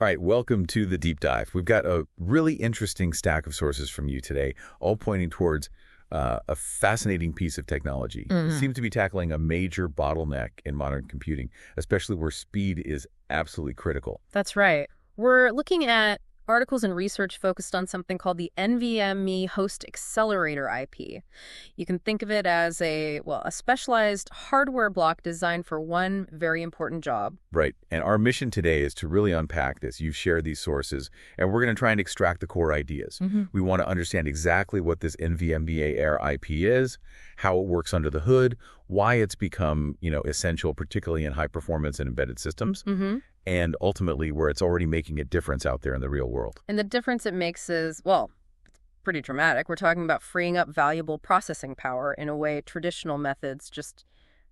All right, welcome to the deep dive. We've got a really interesting stack of sources from you today, all pointing towards a fascinating piece of technology. It seems to be tackling a major bottleneck in modern computing, especially where speed is absolutely critical. That's right. We're looking at articles and research focused on something called the NVMe Host Accelerator IP. You can think of it as a specialized hardware block designed for one very important job. Right, and our mission today is to really unpack this. You've shared these sources, and we're going to try and extract the core ideas. We want to understand exactly what this NVMe Air IP is, how it works under the hood, why it's become, essential, particularly in high performance and embedded systems, and ultimately where it's already making a difference out there in the real world. And the difference it makes is, pretty dramatic. We're talking about freeing up valuable processing power in a way traditional methods just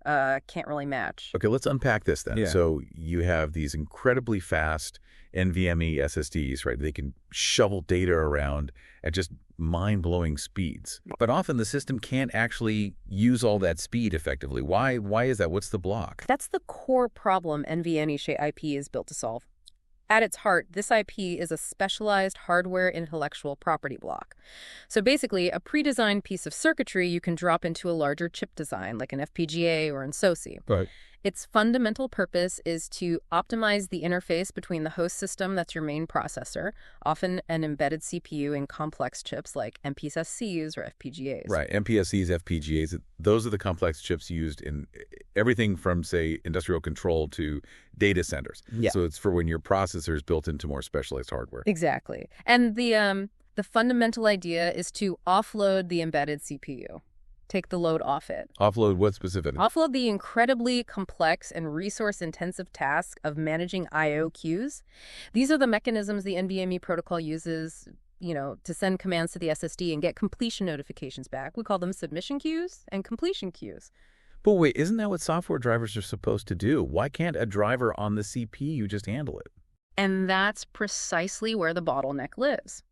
can't really match. Okay, let's unpack this then. Yeah. So you have these incredibly fast NVMe SSDs, right? They can shovel data around at just mind-blowing speeds. But often the system can't actually use all that speed effectively. Why is that? What's the block? That's the core problem NVMe IP is built to solve. At its heart, this IP is a specialized hardware intellectual property block. So basically, a pre-designed piece of circuitry you can drop into a larger chip design, like an FPGA or an SoC. Right. Its fundamental purpose is to optimize the interface between the host system, that's your main processor, often an embedded CPU in complex chips like MPSCs or FPGAs. Right, MPSCs, FPGAs, those are the complex chips used in everything from, say, industrial control to data centers. Yeah. So it's for when your processor is built into more specialized hardware. Exactly. And the fundamental idea is to offload the embedded CPU. Take the load off it. Offload what specifically? Offload the incredibly complex and resource-intensive task of managing I/O queues. These are the mechanisms the NVMe protocol uses, to send commands to the SSD and get completion notifications back. We call them submission queues and completion queues. But wait, isn't that what software drivers are supposed to do? Why can't a driver on the CPU just handle it? And that's precisely where the bottleneck lives.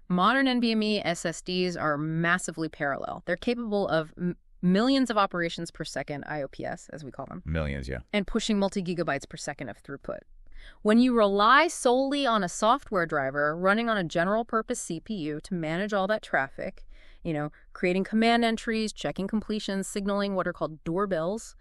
Modern NVMe SSDs are massively parallel. They're capable of millions of operations per second, IOPS, as we call them. Millions, yeah. And pushing multi-gigabytes per second of throughput. When you rely solely on a software driver running on a general-purpose CPU to manage all that traffic, creating command entries, checking completions, signaling what are called doorbells,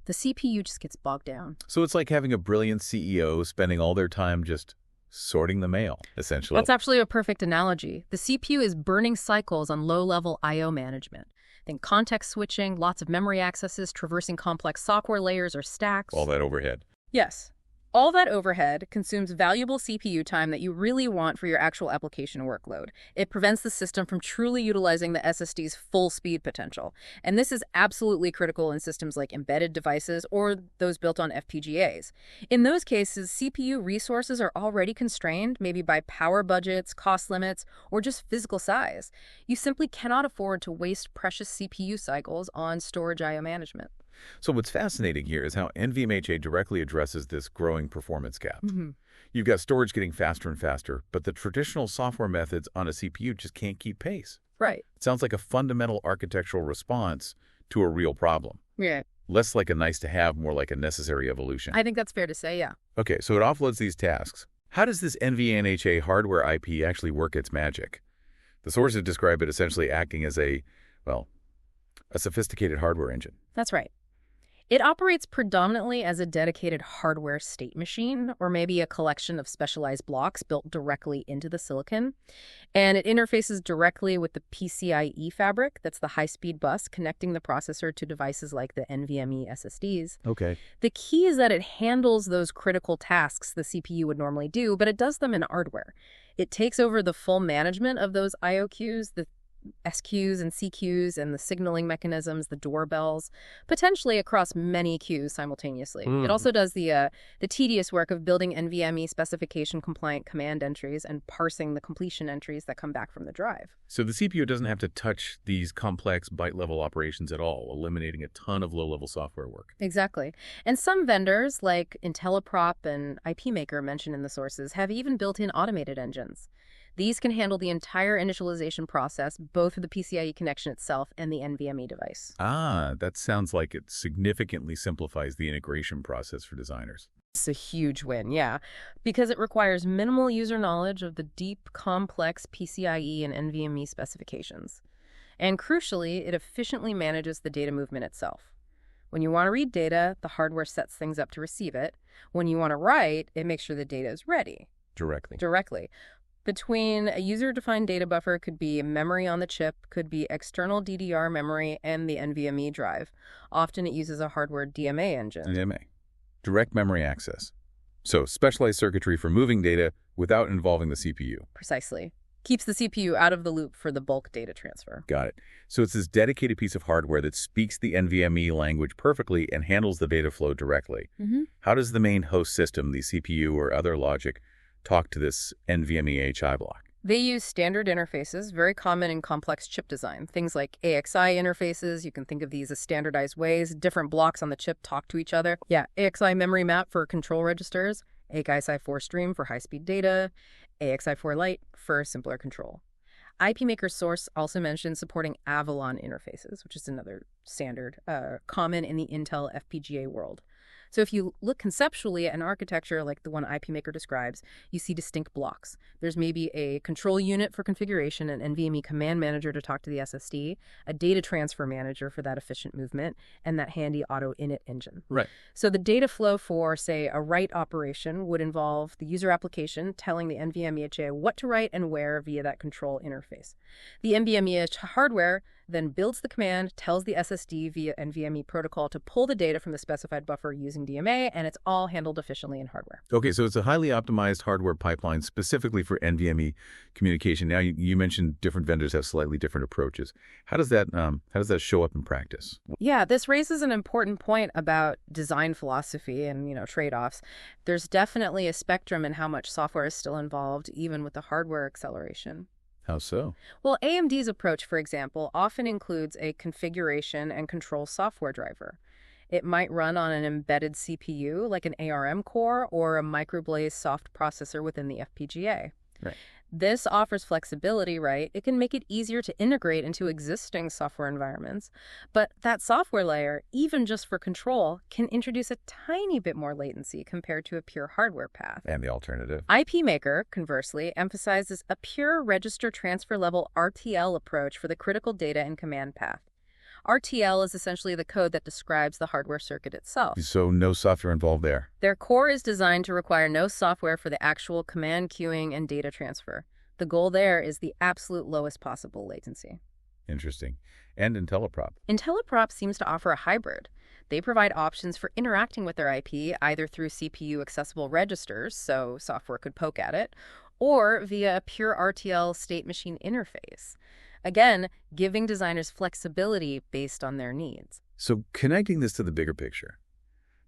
the CPU just gets bogged down. So it's like having a brilliant CEO spending all their time just sorting the mail, essentially. That's actually a perfect analogy. The CPU is burning cycles on low-level I/O management. Think context switching, lots of memory accesses, traversing complex software layers or stacks. All that overhead. Yes. All that overhead consumes valuable CPU time that you really want for your actual application workload. It prevents the system from truly utilizing the SSD's full speed potential. And this is absolutely critical in systems like embedded devices or those built on FPGAs. In those cases, CPU resources are already constrained, maybe by power budgets, cost limits, or just physical size. You simply cannot afford to waste precious CPU cycles on storage I/O management. So what's fascinating here is how NVMe directly addresses this growing performance gap. You've got storage getting faster and faster, but the traditional software methods on a CPU just can't keep pace. Right. It sounds like a fundamental architectural response to a real problem. Yeah. Less like a nice to have, more like a necessary evolution. I think that's fair to say, yeah. Okay, so it offloads these tasks. How does this NVMe hardware IP actually work its magic? The sources describe it essentially acting as a sophisticated hardware engine. That's right. It operates predominantly as a dedicated hardware state machine, or maybe a collection of specialized blocks built directly into the silicon. And it interfaces directly with the PCIe fabric, that's the high-speed bus connecting the processor to devices like the NVMe SSDs. Okay. The key is that it handles those critical tasks the CPU would normally do, but it does them in hardware. It takes over the full management of those I/O queues, the SQs and CQs and the signaling mechanisms, the doorbells, potentially across many queues simultaneously. It also does the tedious work of building NVMe specification-compliant command entries and parsing the completion entries that come back from the drive. So the CPU doesn't have to touch these complex byte-level operations at all, eliminating a ton of low-level software work. Exactly. And some vendors, like IntelliProp and IP Maker mentioned in the sources, have even built-in automated engines. These can handle the entire initialization process, both for the PCIe connection itself and the NVMe device. Ah, that sounds like it significantly simplifies the integration process for designers. It's a huge win, yeah, because it requires minimal user knowledge of the deep, complex PCIe and NVMe specifications. And crucially, it efficiently manages the data movement itself. When you want to read data, the hardware sets things up to receive it. When you want to write, it makes sure the data is ready. Directly. Between a user-defined data buffer could be memory on the chip, could be external DDR memory, and the NVMe drive. Often it uses a hardware DMA engine. DMA. Direct memory access. So specialized circuitry for moving data without involving the CPU. Precisely. Keeps the CPU out of the loop for the bulk data transfer. Got it. So it's this dedicated piece of hardware that speaks the NVMe language perfectly and handles the data flow directly. How does the main host system, the CPU or other logic, talk to this NVMe HI block? They use standard interfaces, very common in complex chip design. Things like AXI interfaces, you can think of these as standardized ways. Different blocks on the chip talk to each other. Yeah, AXI memory map for control registers, AXI4 stream for high-speed data, AXI4 Lite for simpler control. IP Maker source also mentions supporting Avalon interfaces, which is another standard common in the Intel FPGA world. So if you look conceptually at an architecture like the one IP Maker describes, you see distinct blocks. There's maybe a control unit for configuration, an NVMe command manager to talk to the SSD, a data transfer manager for that efficient movement, and that handy auto init engine. Right. So the data flow for, say, a write operation would involve the user application telling the NVMe HA what to write and where via that control interface. The NVMe hardware then builds the command, tells the SSD via NVMe protocol to pull the data from the specified buffer using DMA, and it's all handled efficiently in hardware. Okay, so it's a highly optimized hardware pipeline specifically for NVMe communication. Now, you mentioned different vendors have slightly different approaches. How does that show up in practice? Yeah, this raises an important point about design philosophy and, trade-offs. There's definitely a spectrum in how much software is still involved, even with the hardware acceleration. How so? Well, AMD's approach, for example, often includes a configuration and control software driver. It might run on an embedded CPU like an ARM core or a microblaze soft processor within the FPGA. Right. This offers flexibility, right? It can make it easier to integrate into existing software environments. But that software layer, even just for control, can introduce a tiny bit more latency compared to a pure hardware path. And the alternative? IP Maker, conversely, emphasizes a pure register transfer level RTL approach for the critical data and command path. RTL is essentially the code that describes the hardware circuit itself. So no software involved there. Their core is designed to require no software for the actual command queuing and data transfer. The goal there is the absolute lowest possible latency. Interesting. And IntelliProp? IntelliProp seems to offer a hybrid. They provide options for interacting with their IP either through CPU-accessible registers, so software could poke at it, or via a pure RTL state machine interface. Again, giving designers flexibility based on their needs. So connecting this to the bigger picture,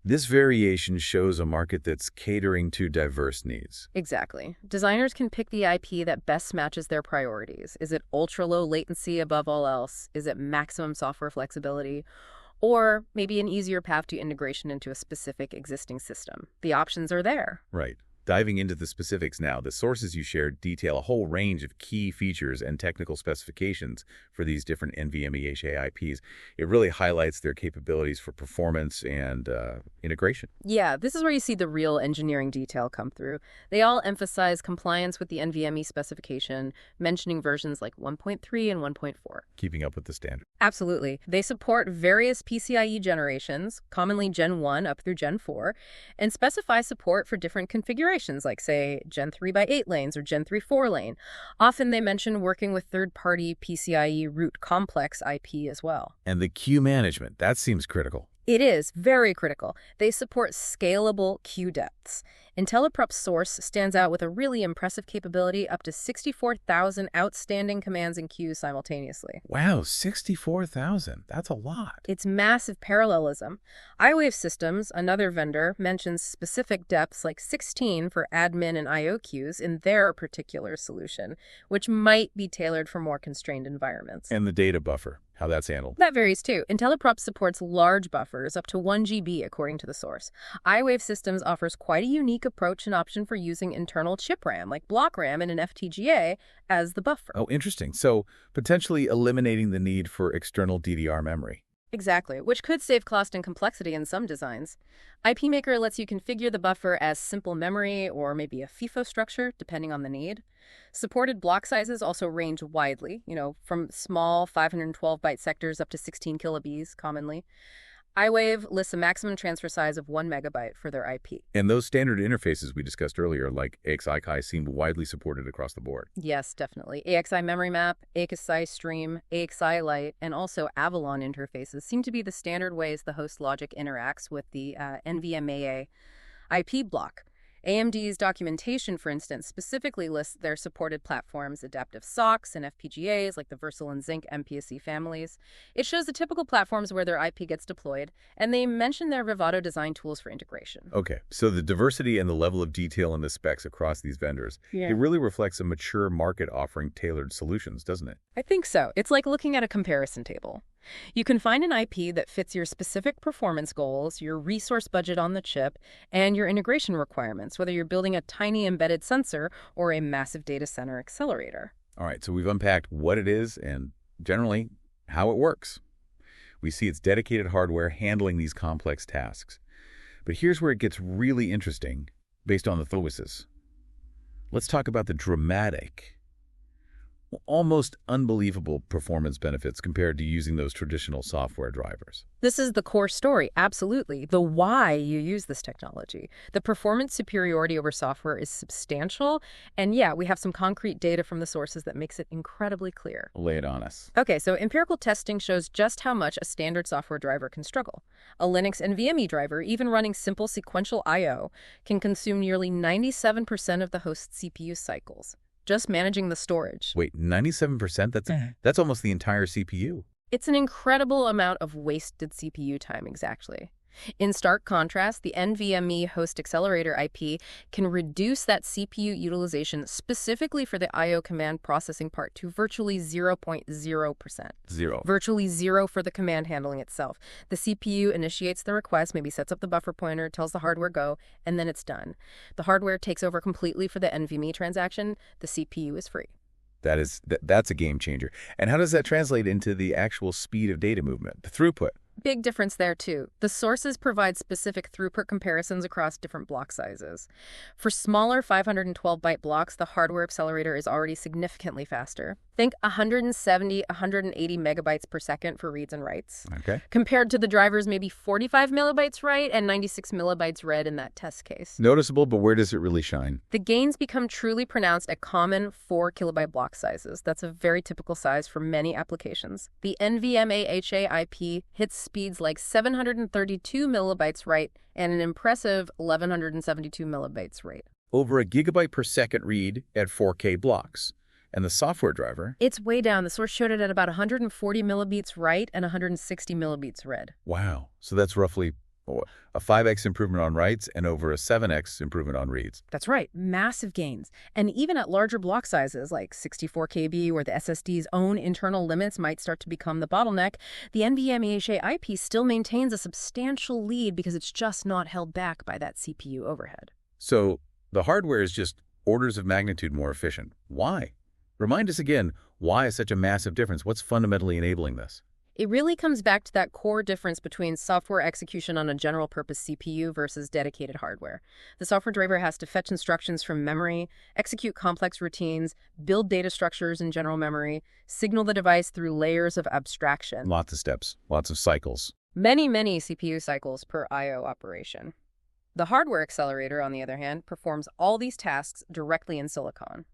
this variation shows a market that's catering to diverse needs. Exactly. Designers can pick the IP that best matches their priorities. Is it ultra-low latency above all else? Is it maximum software flexibility? Or maybe an easier path to integration into a specific existing system. The options are there. Right. Diving into the specifics now, the sources you shared detail a whole range of key features and technical specifications for these different NVMe HA IPs. It really highlights their capabilities for performance and integration. Yeah, this is where you see the real engineering detail come through. They all emphasize compliance with the NVMe specification, mentioning versions like 1.3 and 1.4. Keeping up with the standard. Absolutely. They support various PCIe generations, commonly Gen 1 up through Gen 4, and specify support for different configurations like, say, Gen 3 by 8 lanes or Gen 3 4-lane. Often they mention working with third-party PCIe root complex IP as well. And the queue management, that seems critical. It is very critical. They support scalable queue depths. IntelliProp's source stands out with a really impressive capability, up to 64,000 outstanding commands and queues simultaneously. Wow, 64,000. That's a lot. It's massive parallelism. iWave Systems, another vendor, mentions specific depths like 16 for admin and I/O queues in their particular solution, which might be tailored for more constrained environments. And the data buffer, how that's handled. That varies too. IntelliProp supports large buffers up to 1 GB according to the source. iWave Systems offers quite a unique approach and option for using internal chip RAM, like block RAM in an FPGA, as the buffer. Oh, interesting. So potentially eliminating the need for external DDR memory. Exactly, which could save cost and complexity in some designs. IP Maker lets you configure the buffer as simple memory or maybe a FIFO structure, depending on the need. Supported block sizes also range widely, from small 512-byte sectors up to 16 kilobs commonly. iWave lists a maximum transfer size of 1 megabyte for their IP. And those standard interfaces we discussed earlier, like AXI seem widely supported across the board. Yes, definitely. AXI Memory Map, AXI Stream, AXI Lite, and also Avalon interfaces seem to be the standard ways the host logic interacts with the NVMe IP block. AMD's documentation, for instance, specifically lists their supported platforms, adaptive SoCs and FPGAs like the Versal and Zynq MPSC families. It shows the typical platforms where their IP gets deployed, and they mention their Vivado design tools for integration. Okay, so the diversity and the level of detail in the specs across these vendors, it really reflects a mature market offering tailored solutions, doesn't it? I think so. It's like looking at a comparison table. You can find an IP that fits your specific performance goals, your resource budget on the chip, and your integration requirements, whether you're building a tiny embedded sensor or a massive data center accelerator. All right, so we've unpacked what it is and generally how it works. We see its dedicated hardware handling these complex tasks. But here's where it gets really interesting based on the thesis. Let's talk about the dramatic, almost unbelievable performance benefits compared to using those traditional software drivers. This is the core story, absolutely. The why you use this technology. The performance superiority over software is substantial, and yeah, we have some concrete data from the sources that makes it incredibly clear. Lay it on us. Okay, so empirical testing shows just how much a standard software driver can struggle. A Linux NVMe driver, even running simple sequential I/O, can consume nearly 97% of the host's CPU cycles. Just managing the storage. Wait, 97%? That's almost the entire CPU. It's an incredible amount of wasted CPU time, exactly. In stark contrast, the NVMe host accelerator IP can reduce that CPU utilization specifically for the I/O command processing part to virtually 0.0%. Zero. Virtually zero for the command handling itself. The CPU initiates the request, maybe sets up the buffer pointer, tells the hardware go, and then it's done. The hardware takes over completely for the NVMe transaction. The CPU is free. That's a game changer. And how does that translate into the actual speed of data movement, the throughput? Big difference there, too. The sources provide specific throughput comparisons across different block sizes. For smaller 512-byte blocks, the hardware accelerator is already significantly faster. Think 170, 180 megabytes per second for reads and writes. Okay. Compared to the driver's maybe 45 millibytes write and 96 millibytes read in that test case. Noticeable, but where does it really shine? The gains become truly pronounced at common 4 kilobyte block sizes. That's a very typical size for many applications. The NVMe HA IP hits speeds like 732 millibytes write and an impressive 1172 millibytes rate. Over a gigabyte per second read at 4K blocks. And the software driver? It's way down. The source showed it at about 140 millibeats write and 160 millibeats read. Wow. So that's roughly a 5x improvement on writes and over a 7x improvement on reads. That's right. Massive gains. And even at larger block sizes, like 64 KB, where the SSD's own internal limits might start to become the bottleneck, the NVMe HA IP still maintains a substantial lead because it's just not held back by that CPU overhead. So the hardware is just orders of magnitude more efficient. Why? Remind us again, why is such a massive difference? What's fundamentally enabling this? It really comes back to that core difference between software execution on a general-purpose CPU versus dedicated hardware. The software driver has to fetch instructions from memory, execute complex routines, build data structures in general memory, signal the device through layers of abstraction. Lots of steps, lots of cycles. Many CPU cycles per I/O operation. The hardware accelerator, on the other hand, performs all these tasks directly in silicon.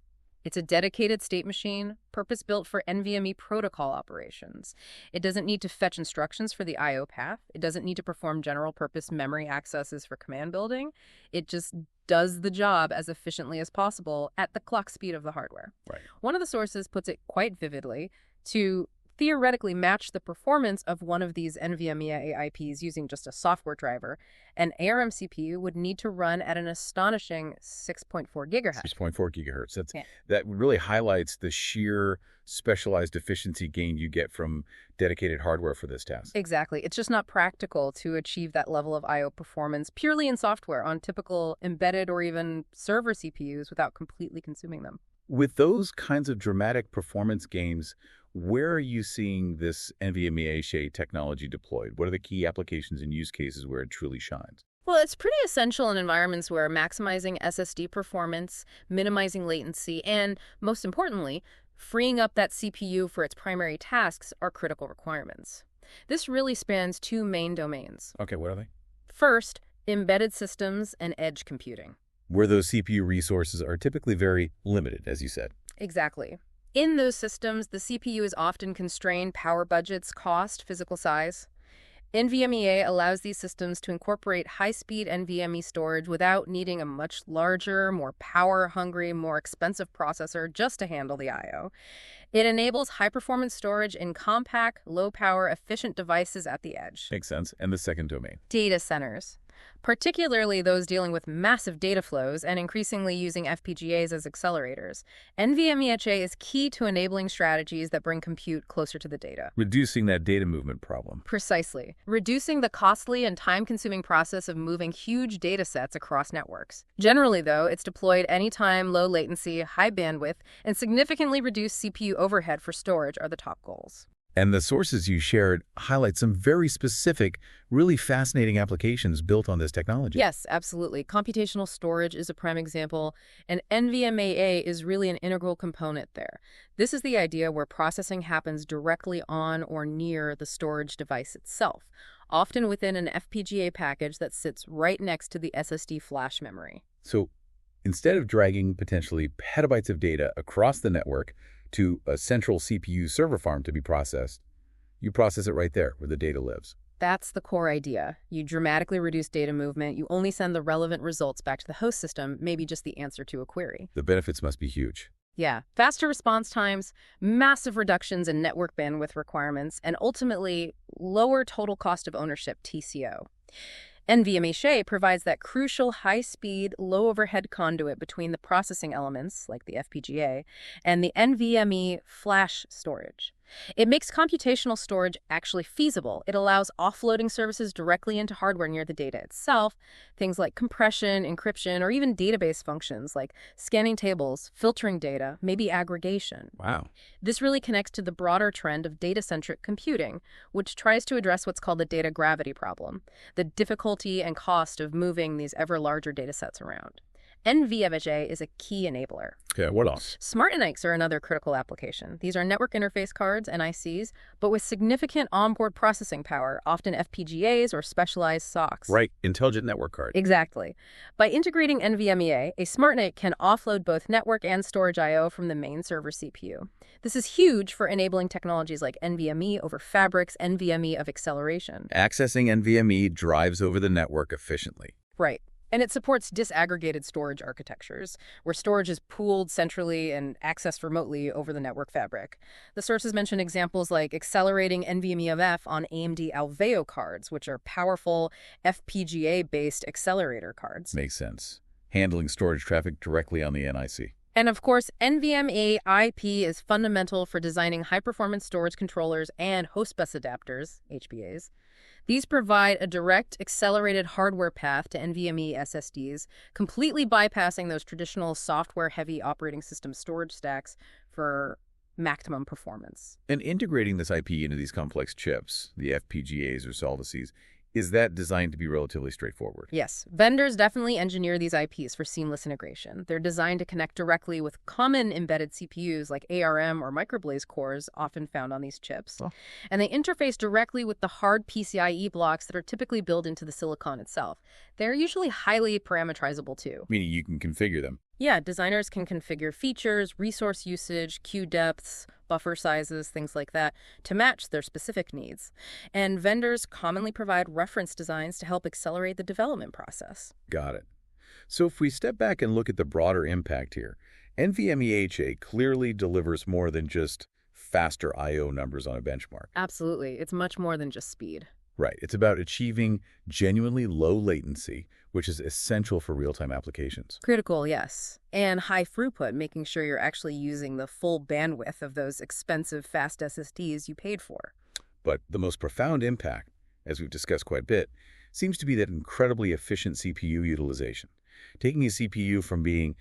It's a dedicated state machine, purpose-built for NVMe protocol operations. It doesn't need to fetch instructions for the I/O path. It doesn't need to perform general-purpose memory accesses for command building. It just does the job as efficiently as possible at the clock speed of the hardware. Right. One of the sources puts it quite vividly to theoretically match the performance of one of these NVMe IPs using just a software driver. An ARM CPU would need to run at an astonishing 6.4 gigahertz. 6.4 gigahertz. That really highlights the sheer specialized efficiency gain you get from dedicated hardware for this task. Exactly. It's just not practical to achieve that level of I/O performance purely in software on typical embedded or even server CPUs without completely consuming them. With those kinds of dramatic performance gains, Where are you seeing this NVMe HA technology deployed? What are the key applications and use cases where it truly shines? Well, it's pretty essential in environments where maximizing SSD performance, minimizing latency, and, most importantly, freeing up that CPU for its primary tasks are critical requirements. This really spans two main domains. Okay, what are they? First, embedded systems and edge computing. Where those CPU resources are typically very limited, as you said. Exactly. In those systems, the CPU is often constrained power budgets, cost, physical size. NVMe allows these systems to incorporate high-speed NVMe storage without needing a much larger, more power-hungry, more expensive processor just to handle the I/O. It enables high-performance storage in compact, low-power, efficient devices at the edge. Makes sense. And the second domain? Data centers, particularly those dealing with massive data flows and increasingly using FPGAs as accelerators. NVMe HA is key to enabling strategies that bring compute closer to the data. Reducing that data movement problem. Precisely. Reducing the costly and time-consuming process of moving huge data sets across networks. Generally, though, it's deployed anytime low latency, high bandwidth, and significantly reduced CPU overhead for storage are the top goals. And the sources you shared highlight some very specific, really fascinating applications built on this technology. Yes, absolutely. Computational storage is a prime example, and NVMe is really an integral component there. This is the idea where processing happens directly on or near the storage device itself, often within an FPGA package that sits right next to the SSD flash memory. So instead of dragging potentially petabytes of data across the network to a central CPU server farm to be processed, you process it right there where the data lives. That's the core idea. You dramatically reduce data movement. You only send the relevant results back to the host system, maybe just the answer to a query. The benefits must be huge. Yeah, faster response times, massive reductions in network bandwidth requirements, and ultimately lower total cost of ownership, TCO. NVMe HA provides that crucial high-speed, low-overhead conduit between the processing elements, like the FPGA, and the NVMe flash storage. It makes computational storage actually feasible. It allows offloading services directly into hardware near the data itself, things like compression, encryption, or even database functions like scanning tables, filtering data, maybe aggregation. Wow. This really connects to the broader trend of data-centric computing, which tries to address what's called the data gravity problem, the difficulty and cost of moving these ever larger data sets around. NVMe is a key enabler. Okay, what else? Smart NICs are another critical application. These are network interface cards, NICs, but with significant onboard processing power, often FPGAs or specialized SoCs. Right, intelligent network card. Exactly. By integrating NVMe, a Smart NIC can offload both network and storage I/O from the main server CPU. This is huge for enabling technologies like NVMe over Fabric's NVMe of acceleration. Accessing NVMe drives over the network efficiently. Right. And it supports disaggregated storage architectures, where storage is pooled centrally and accessed remotely over the network fabric. The sources mention examples like accelerating NVMe of F on AMD Alveo cards, which are powerful FPGA-based accelerator cards. Makes sense. Handling storage traffic directly on the NIC. And of course, NVMe IP is fundamental for designing high-performance storage controllers and host bus adapters, HBAs. These provide a direct, accelerated hardware path to NVMe SSDs, completely bypassing those traditional software-heavy operating system storage stacks for maximum performance. And integrating this IP into these complex chips, the FPGAs or SolVaCs, is that designed to be relatively straightforward? Yes. Vendors definitely engineer these IPs for seamless integration. They're designed to connect directly with common embedded CPUs like ARM or microblaze cores often found on these chips. Oh. And they interface directly with the hard PCIe blocks that are typically built into the silicon itself. They're usually highly parameterizable too. Meaning you can configure them. Yeah, designers can configure features, resource usage, queue depths, buffer sizes, things like that, to match their specific needs. And vendors commonly provide reference designs to help accelerate the development process. Got it. So if we step back and look at the broader impact here, NVMe HA clearly delivers more than just faster I/O numbers on a benchmark. Absolutely. It's much more than just speed. Right. It's about achieving genuinely low latency, which is essential for real-time applications. Critical, yes. And high throughput, making sure you're actually using the full bandwidth of those expensive fast SSDs you paid for. But the most profound impact, as we've discussed quite a bit, seems to be that incredibly efficient CPU utilization. Taking a CPU from being,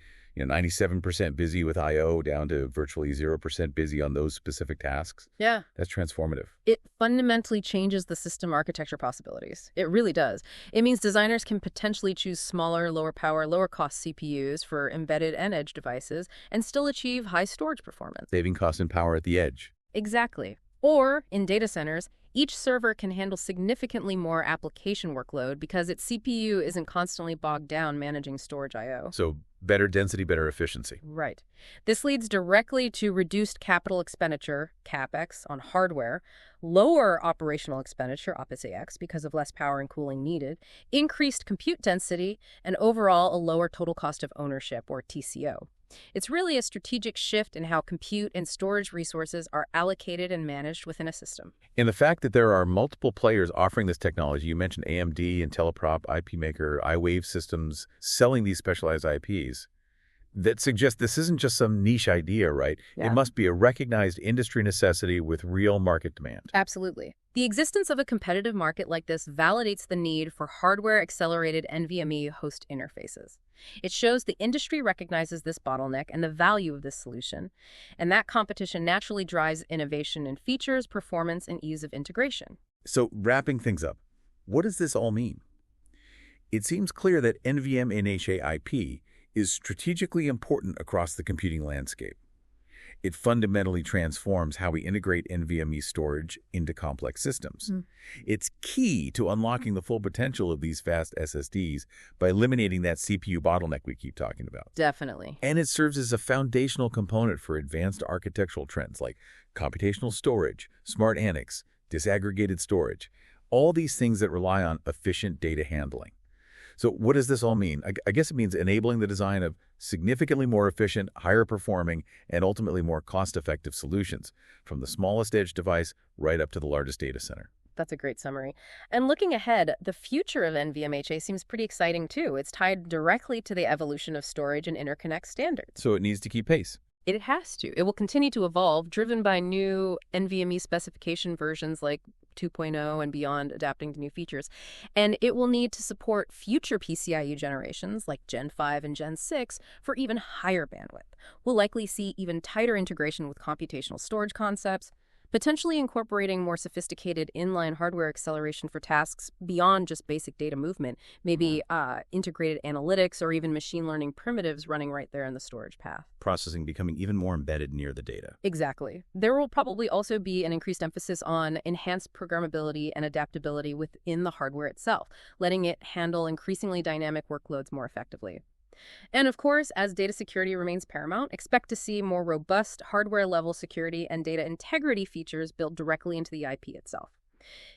97% busy with I/O down to virtually 0% busy on those specific tasks. Yeah. That's transformative. It fundamentally changes the system architecture possibilities. It really does. It means designers can potentially choose smaller, lower power, lower cost CPUs for embedded and edge devices and still achieve high storage performance. Saving cost and power at the edge. Exactly. Or, in data centers, each server can handle significantly more application workload because its CPU isn't constantly bogged down managing storage I/O. So better density, better efficiency. Right. This leads directly to reduced capital expenditure, CapEx, on hardware, lower operational expenditure, OpEx, because of less power and cooling needed, increased compute density, and overall a lower total cost of ownership, or TCO. It's really a strategic shift in how compute and storage resources are allocated and managed within a system. And the fact that there are multiple players offering this technology, you mentioned AMD, IntelliProp, IP Maker, iWave Systems, selling these specialized IPs, that suggests this isn't just some niche idea, right? Yeah. It must be a recognized industry necessity with real market demand. Absolutely. The existence of a competitive market like this validates the need for hardware-accelerated NVMe host interfaces. It shows the industry recognizes this bottleneck and the value of this solution, and that competition naturally drives innovation in features, performance, and ease of integration. So wrapping things up, what does this all mean? It seems clear that NVMe IP is strategically important across the computing landscape. It fundamentally transforms how we integrate NVMe storage into complex systems. It's key to unlocking the full potential of these fast SSDs by eliminating that CPU bottleneck we keep talking about. Definitely. And it serves as a foundational component for advanced architectural trends like computational storage, smart NICs, disaggregated storage, all these things that rely on efficient data handling. So what does this all mean? I guess it means enabling the design of significantly more efficient, higher performing, and ultimately more cost-effective solutions, from the smallest edge device right up to the largest data center. That's a great summary. And looking ahead, the future of NVMe seems pretty exciting too. It's tied directly to the evolution of storage and interconnect standards. So it needs to keep pace. It has to. It will continue to evolve, driven by new NVMe specification versions like 2.0 and beyond, adapting to new features. And it will need to support future PCIe generations like Gen 5 and Gen 6 for even higher bandwidth. We'll likely see even tighter integration with computational storage concepts, potentially incorporating more sophisticated inline hardware acceleration for tasks beyond just basic data movement, maybe integrated analytics or even machine learning primitives running right there in the storage path. Processing becoming even more embedded near the data. Exactly. There will probably also be an increased emphasis on enhanced programmability and adaptability within the hardware itself, letting it handle increasingly dynamic workloads more effectively. And of course, as data security remains paramount, expect to see more robust hardware-level security and data integrity features built directly into the IP itself.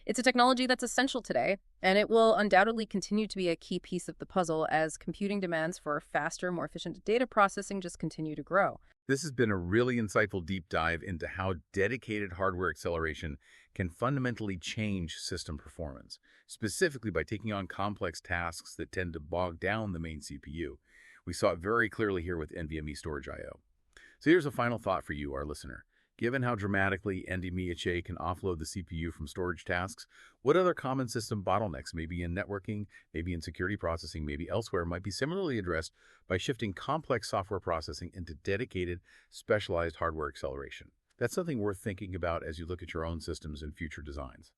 It's a technology that's essential today, and it will undoubtedly continue to be a key piece of the puzzle as computing demands for faster, more efficient data processing just continue to grow. This has been a really insightful deep dive into how dedicated hardware acceleration can fundamentally change system performance, specifically by taking on complex tasks that tend to bog down the main CPU. We saw it very clearly here with NVMe Storage I/O. So here's a final thought for you, our listener. Given how dramatically NVMe can offload the CPU from storage tasks, what other common system bottlenecks, maybe in networking, maybe in security processing, maybe elsewhere, might be similarly addressed by shifting complex software processing into dedicated, specialized hardware acceleration? That's something worth thinking about as you look at your own systems and future designs.